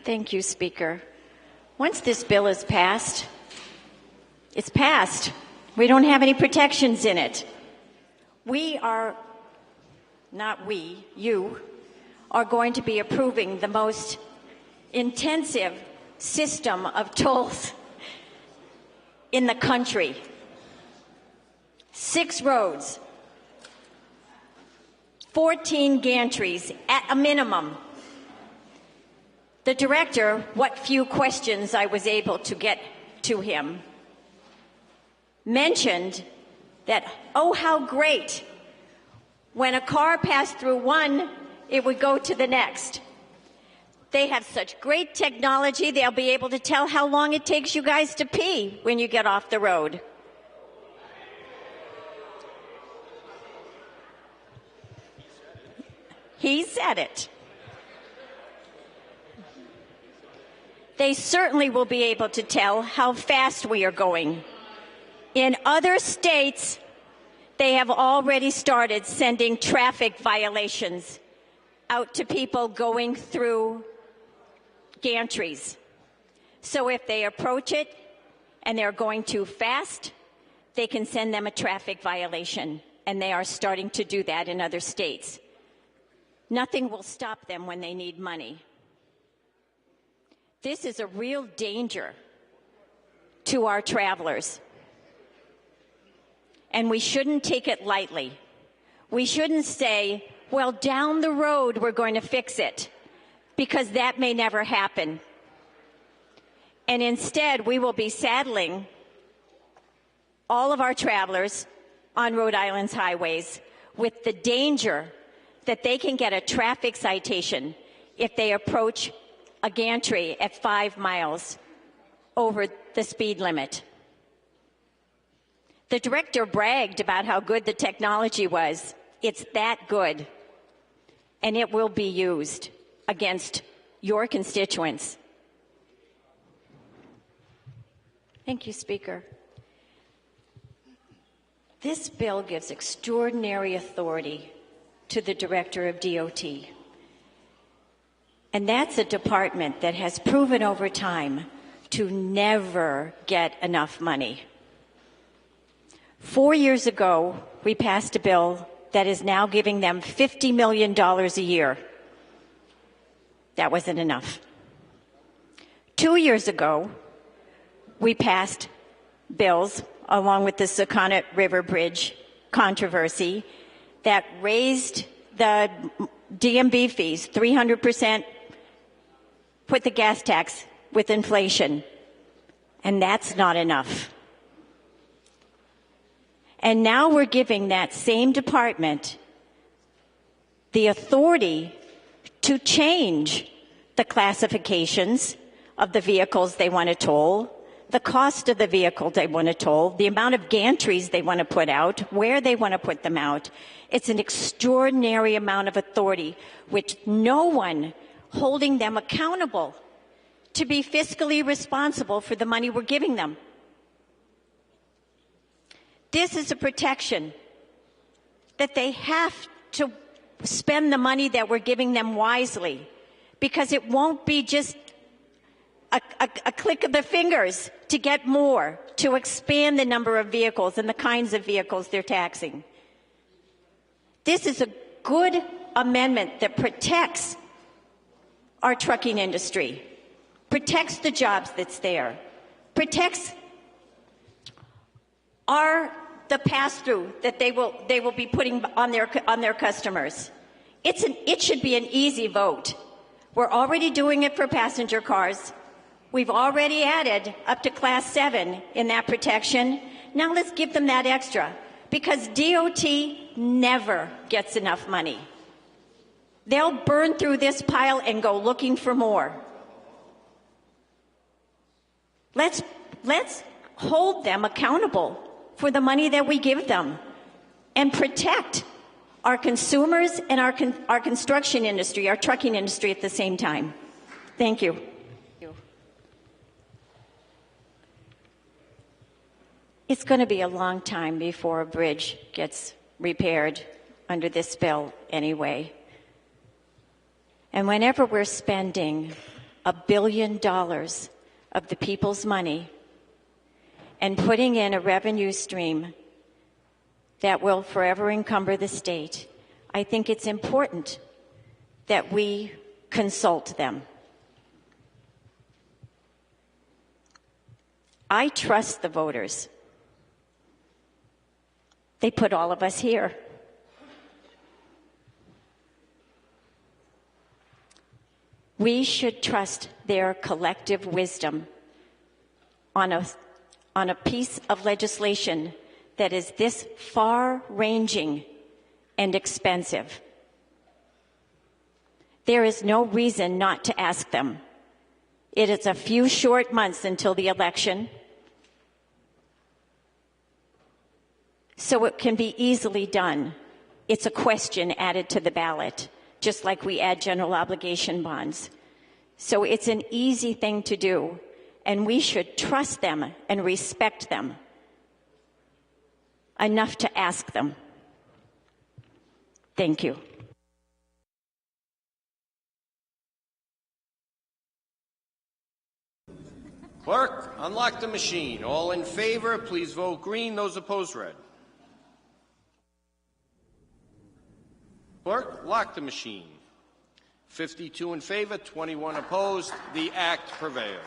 Thank you, Speaker. Once this bill is passed, it's passed. We don't have any protections in it. We are, not we, you, are going to be approving the most intensive system of tolls in the country. 6 roads, 14 gantries at a minimum. The director, what few questions I was able to get to him, mentioned that, oh, how great. When a car passed through one, it would go to the next. They have such great technology, they'll be able to tell how long it takes you guys to pee when you get off the road. He said it. They certainly will be able to tell how fast we are going. In other states, they have already started sending traffic violations out to people going through gantries. So if they approach it and they're going too fast, they can send them a traffic violation, and they are starting to do that in other states. Nothing will stop them when they need money. This is a real danger to our travelers, and we shouldn't take it lightly. We shouldn't say, well, down the road we're going to fix it, because that may never happen. And instead, we will be saddling all of our travelers on Rhode Island's highways with the danger that they can get a traffic citation if they approach a gantry at 5 miles over the speed limit. The director bragged about how good the technology was. It's that good, and it will be used against your constituents. Thank you, Speaker. This bill gives extraordinary authority to the Director of DOT. And that's a department that has proven over time to never get enough money. 4 years ago, we passed a bill that is now giving them $50 million a year. That wasn't enough. 2 years ago, we passed bills, along with the Sakonnet River Bridge controversy, that raised the DMV fees 300%, put the gas tax with inflation, and that's not enough. And now we're giving that same department the authority to change the classifications of the vehicles they want to toll, the cost of the vehicle they want to toll, the amount of gantries they want to put out, where they want to put them out. It's an extraordinary amount of authority, which no one holding them accountable to be fiscally responsible for the money we're giving them. This is a protection that they have to spend the money that we're giving them wisely, because it won't be just a click of the fingers to get more, to expand the number of vehicles and the kinds of vehicles they're taxing. This is a good amendment that protects our trucking industry, protects the jobs that's there, protects the pass-through that they will be putting on their customers. It should be an easy vote. We're already doing it for passenger cars. We've already added up to Class 7 in that protection. Now let's give them that extra, because DOT never gets enough money. They'll burn through this pile and go looking for more. Let's hold them accountable for the money that we give them and protect our consumers and our construction industry, our trucking industry at the same time. Thank you. It's going to be a long time before a bridge gets repaired under this bill anyway. And whenever we're spending $1 billion of the people's money and putting in a revenue stream that will forever encumber the state, I think it's important that we consult them. I trust the voters. They put all of us here. We should trust their collective wisdom on a piece of legislation that is this far-ranging and expensive. There is no reason not to ask them. It is a few short months until the election, so it can be easily done. It's a question added to the ballot, just like we add general obligation bonds. So it's an easy thing to do, and we should trust them and respect them enough to ask them. Thank you. Clerk, unlock the machine. All in favor, please vote green. Those opposed, red. Clerk, lock the machine. 52 in favor, 21 opposed. The act prevails.